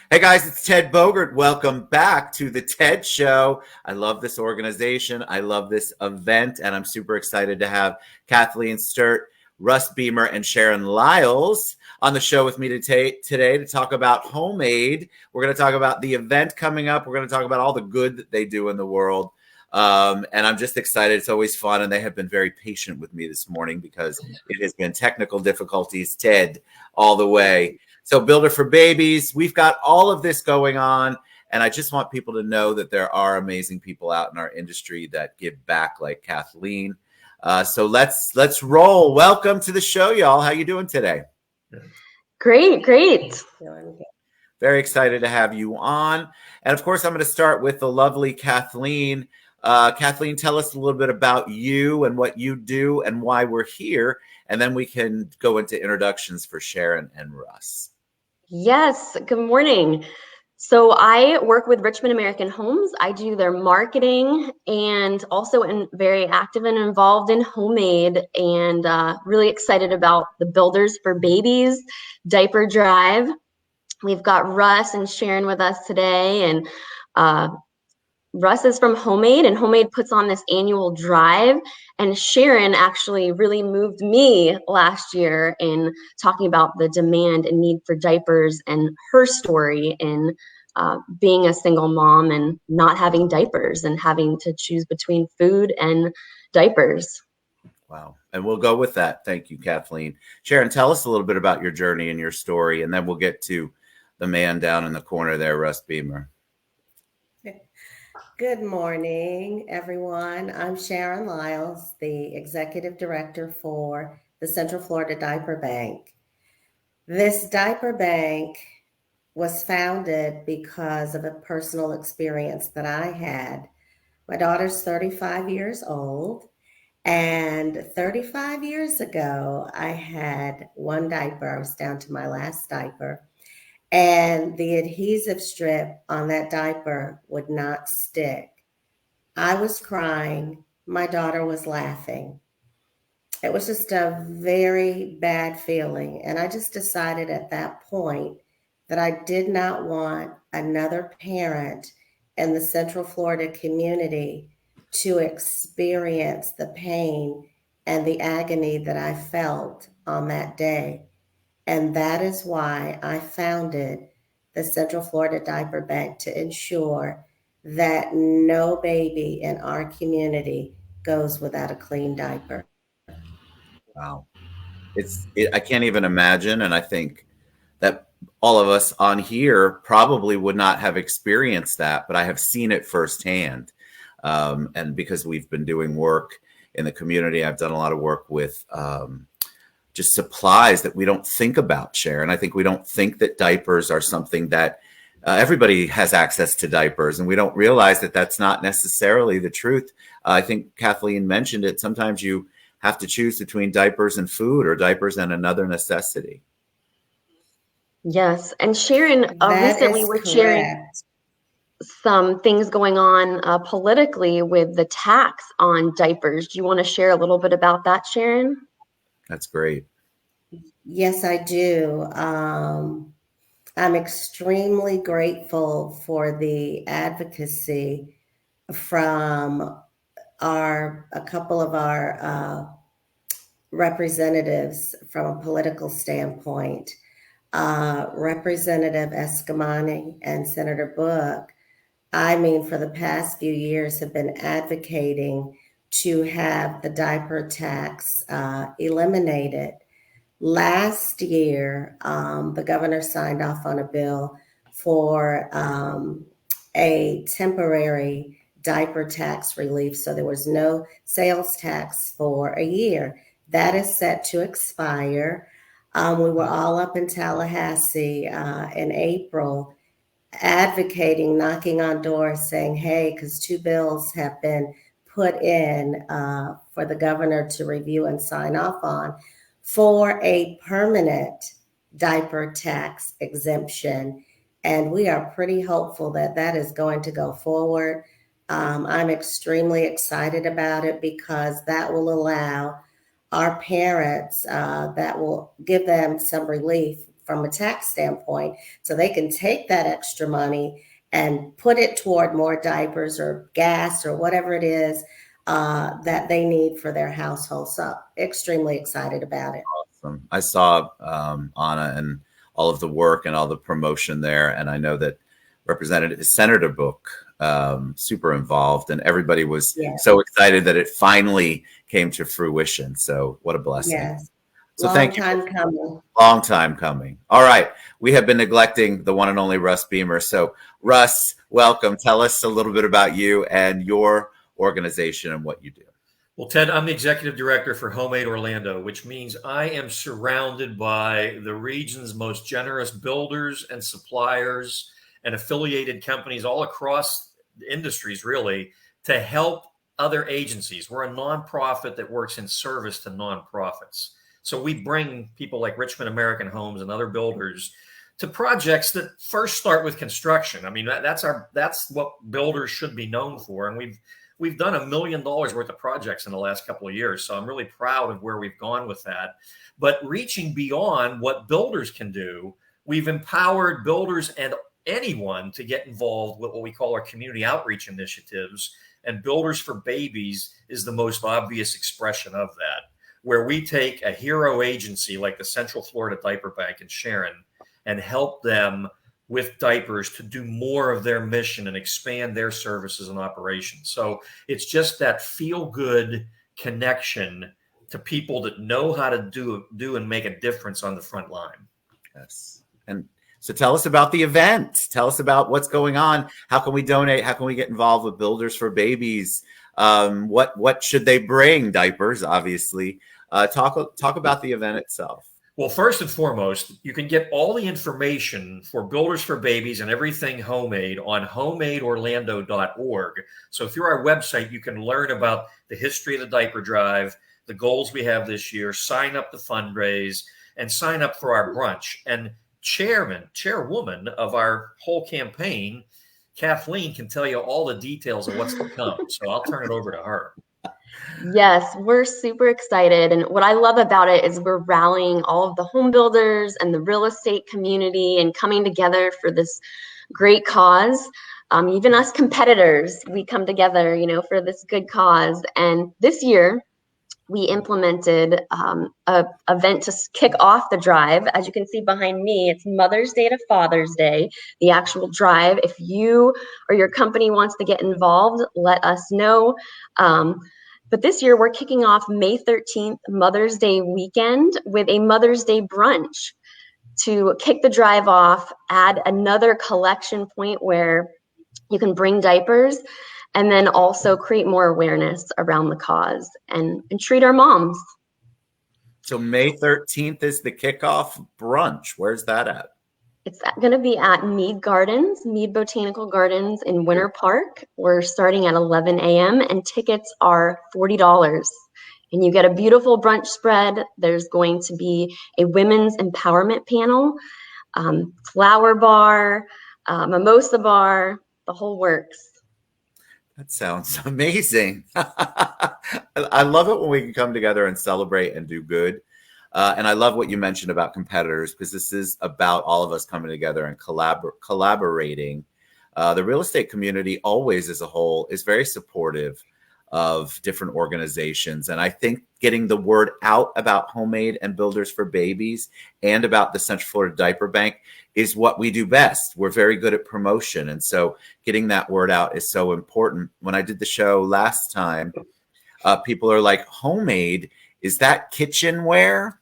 Hey guys, it's Ted Bogert. Welcome back to the TED Show. I love this organization. I love this event, and I'm super excited to have Kathleen, Sturt, Russ Beymer, and Sharon Lyles on the show with me today to talk about HomeAid. We're going to talk about the event coming up. We're going to talk about all the good that they do in the world. And I'm just excited. It's always fun, and they have been very patient with me this morning because it has been technical difficulties, TED, all the way. So Builder for Babies, we've got all of this going on. And I just want people to know that there are amazing people out in our industry that give back like Kathleen. So let's roll. Welcome to the show, y'all. How you doing today? Great. Very excited to have you on. And of course, I'm going to start with the lovely Kathleen. Kathleen, tell us a little bit about you and what you do and why we're here. And then we can go into introductions for Sharon and Russ. Yes, good morning. So I work with Richmond American Homes. I do their marketing and also very active and involved in HomeAid, and really excited about the Builders for Babies diaper drive. We've got Russ and Sharon with us today, and Russ is from HomeAid, and HomeAid puts on this annual drive. And Sharon actually really moved me last year in talking about the demand and need for diapers and her story in being a single mom and not having diapers and having to choose between food and diapers. Wow. And we'll go with that. Thank you, Kathleen. Sharon, tell us a little bit about your journey and your story, and then we'll get to the man down in the corner there, Russ Beymer. Good morning, everyone. I'm Sharon Lyles, the Executive Director for the Central Florida Diaper Bank. This diaper bank was founded because of a personal experience that I had. My daughter's 35 years old, and 35 years ago, I had one diaper. I was down to my last diaper. And the adhesive strip on that diaper would not stick. I was crying. My daughter was laughing. It was just a very bad feeling. And I just decided at that point that I did not want another parent in the Central Florida community to experience the pain and the agony that I felt on that day. And that is why I founded the Central Florida Diaper Bank, to ensure that no baby in our community goes without a clean diaper. Wow. I can't even imagine. And I think that all of us on here probably would not have experienced that, but I have seen it firsthand. And because we've been doing work in the community, I've done a lot of work with just supplies that we don't think about, Sharon. I think we don't think that diapers are something that everybody has access to diapers, and we don't realize that that's not necessarily the truth. I think Kathleen mentioned it. Sometimes you have to choose between diapers and food, or diapers and another necessity. Yes, and Sharon, recently we're sharing some things going on politically with the tax on diapers. Do you want to share a little bit about that, Sharon? That's great. Yes, I do. I'm extremely grateful for the advocacy from a couple of our representatives from a political standpoint. Representative Escamani and Senator Book, for the past few years have been advocating to have the diaper tax eliminated. Last year, the governor signed off on a bill for a temporary diaper tax relief. So there was no sales tax for a year. That is set to expire. We were all up in Tallahassee in April advocating, knocking on doors saying, hey, because 2 bills have been put in for the governor to review and sign off on for a permanent diaper tax exemption. And we are pretty hopeful that that is going to go forward. I'm extremely excited about it because that will allow our parents, that will give them some relief from a tax standpoint, so they can take that extra money and put it toward more diapers or gas or whatever it is that they need for their household. So extremely excited about it. Awesome. I saw Anna and all of the work and all the promotion there, and I know that Senator Book super involved, and everybody was so excited that it finally came to fruition. So what a blessing. Yes. So thank you. Coming. Long time coming. All right. We have been neglecting the one and only Russ Beymer. So Russ, welcome. Tell us a little bit about you and your organization and what you do. Well, Ted, I'm the executive director for HomeAid Orlando, which means I am surrounded by the region's most generous builders and suppliers and affiliated companies all across industries, really, to help other agencies. We're a nonprofit that works in service to nonprofits. So we bring people like Richmond American Homes and other builders to projects that first start with construction. I mean, that's what builders should be known for. And we've done $1 million worth of projects in the last couple of years. So I'm really proud of where we've gone with that. But reaching beyond what builders can do, we've empowered builders and anyone to get involved with what we call our community outreach initiatives. And Builders for Babies is the most obvious expression of that, where we take a hero agency like the Central Florida Diaper Bank in Sharon and help them with diapers to do more of their mission and expand their services and operations. So it's just that feel-good connection to people that know how to do and make a difference on the front line. Yes. And so tell us about the event. Tell us about what's going on. How can we donate? How can we get involved with Builders for Babies? What should they bring? Diapers, obviously. Talk about the event itself. Well, first and foremost, you can get all the information for Builders for Babies and everything HomeAid on HomeAidOrlando.org. So through our website, you can learn about the history of the diaper drive, the goals we have this year, sign up to fundraise, and sign up for our brunch. And chairwoman of our whole campaign, Kathleen, can tell you all the details of what's to come. So I'll turn it over to her. Yes, we're super excited. And what I love about it is we're rallying all of the home builders and the real estate community and coming together for this great cause. Even us competitors, we come together, for this good cause. And this year, we implemented a event to kick off the drive. As you can see behind me, it's Mother's Day to Father's Day, the actual drive. If you or your company wants to get involved, let us know. But this year, we're kicking off May 13th, Mother's Day weekend, with a Mother's Day brunch to kick the drive off, add another collection point where you can bring diapers, and then also create more awareness around the cause and treat our moms. So May 13th is the kickoff brunch. Where's that at? It's going to be at Mead Botanical Gardens in Winter Park. We're starting at 11 a.m. and tickets are $40. And you get a beautiful brunch spread. There's going to be a women's empowerment panel, flower bar, mimosa bar, the whole works. That sounds amazing. I love it when we can come together and celebrate and do good. And I love what you mentioned about competitors, because this is about all of us coming together and collaborating. The real estate community always as a whole is very supportive of different organizations. And I think getting the word out about HomeAid and Builders for Babies and about the Central Florida Diaper Bank is what we do best. We're very good at promotion. And so getting that word out is so important. When I did the show last time, people are like, HomeAid, is that kitchenware?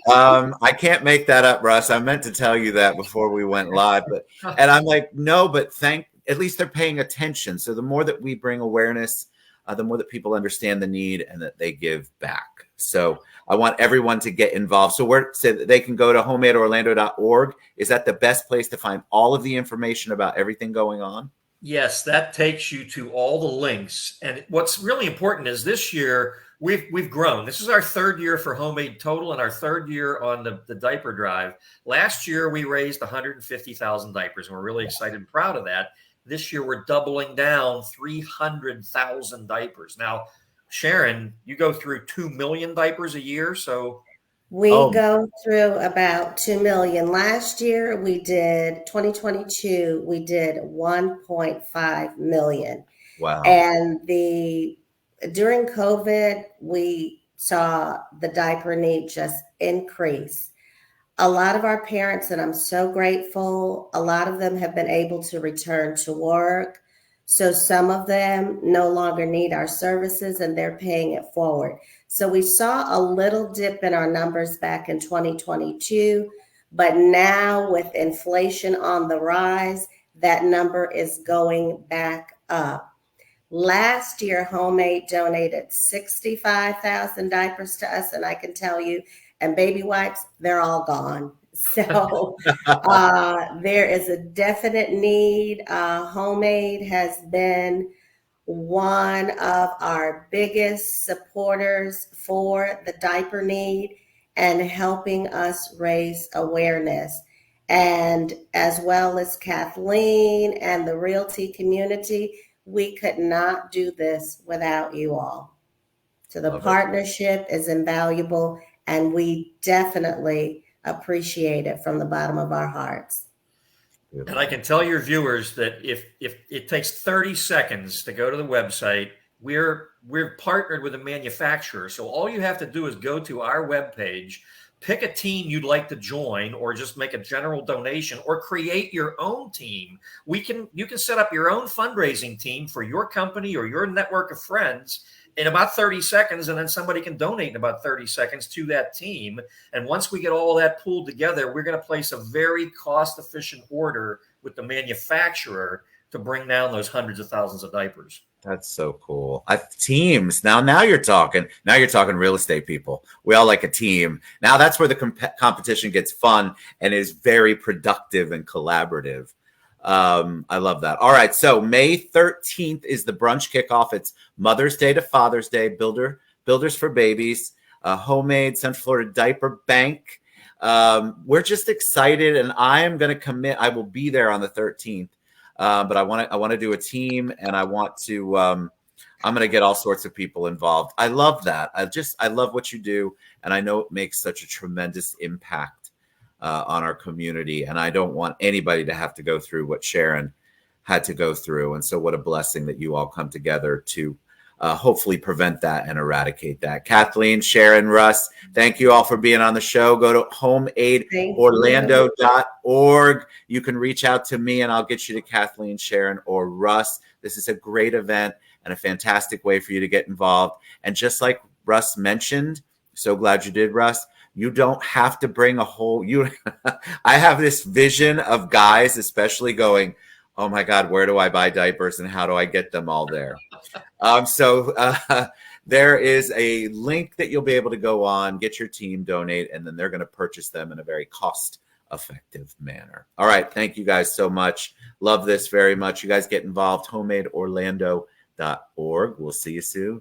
I can't make that up, Russ. I meant to tell you that before we went live, and I'm like, no, but at least they're paying attention. So the more that we bring awareness, the more that people understand the need and that they give back. So I want everyone to get involved. So they can go to HomeAidOrlando.org. Is that the best place to find all of the information about everything going on? Yes, that takes you to all the links. And what's really important is this year we've grown. This is our third year for HomeAid total and our third year on the diaper drive. Last year, we raised 150,000 diapers, and we're really excited and proud of that. This year, we're doubling down 300,000 diapers. Now, Sharon, you go through 2 million diapers a year, so We Oh, go through about 2 million. Last year, 2022, we did 1.5 million. wow. And during COVID, we saw the diaper need just increase. A lot of our parents, and I'm so grateful, a lot of them have been able to return to work. So some of them no longer need our services and they're paying it forward. So we saw a little dip in our numbers back in 2022, but now with inflation on the rise, that number is going back up. Last year, HomeAid donated 65,000 diapers to us, and I can tell you, and baby wipes, they're all gone. So there is a definite need. HomeAid has been one of our biggest supporters for the diaper need and helping us raise awareness. And as well as Kathleen and the realty community, we could not do this without you all. So the partnership is invaluable, and we definitely appreciate it from the bottom of our hearts. And I can tell your viewers that if it takes 30 seconds to go to the website, we're partnered with a manufacturer. So all you have to do is go to our webpage, pick a team you'd like to join, or just make a general donation, or create your own team. You can set up your own fundraising team for your company or your network of friends in about 30 seconds, and then somebody can donate in about 30 seconds to that team. And once we get all that pulled together, we're going to place a very cost-efficient order with the manufacturer to bring down those hundreds of thousands of diapers. That's so cool. Teams. Now you're talking. Now you're talking real estate people. We all like a team. Now that's where the competition gets fun and is very productive and collaborative. I love that. All right. So May 13th is the brunch kickoff. It's Mother's Day to Father's Day. Builders for Babies. HomeAid, Central Florida Diaper Bank. We're just excited, and I am going to commit. I will be there on the 13th. But I want to do a team, and I want to. I'm going to get all sorts of people involved. I love that. I love what you do, and I know it makes such a tremendous impact on our community. And I don't want anybody to have to go through what Sharon had to go through. And so, what a blessing that you all come together to hopefully prevent that and eradicate that. Kathleen, Sharon, Russ, thank you all for being on the show. Go to HomeAidOrlando.org. You can reach out to me and I'll get you to Kathleen, Sharon, or Russ. This is a great event and a fantastic way for you to get involved. And just like Russ mentioned, so glad you did, Russ. You don't have to bring a whole I have this vision of guys, especially going, oh my God, where do I buy diapers and how do I get them all there? So there is a link that you'll be able to go on, get your team, donate, and then they're going to purchase them in a very cost-effective manner. All right. Thank you guys so much. Love this very much. You guys get involved. HomeAidOrlando.org. We'll see you soon.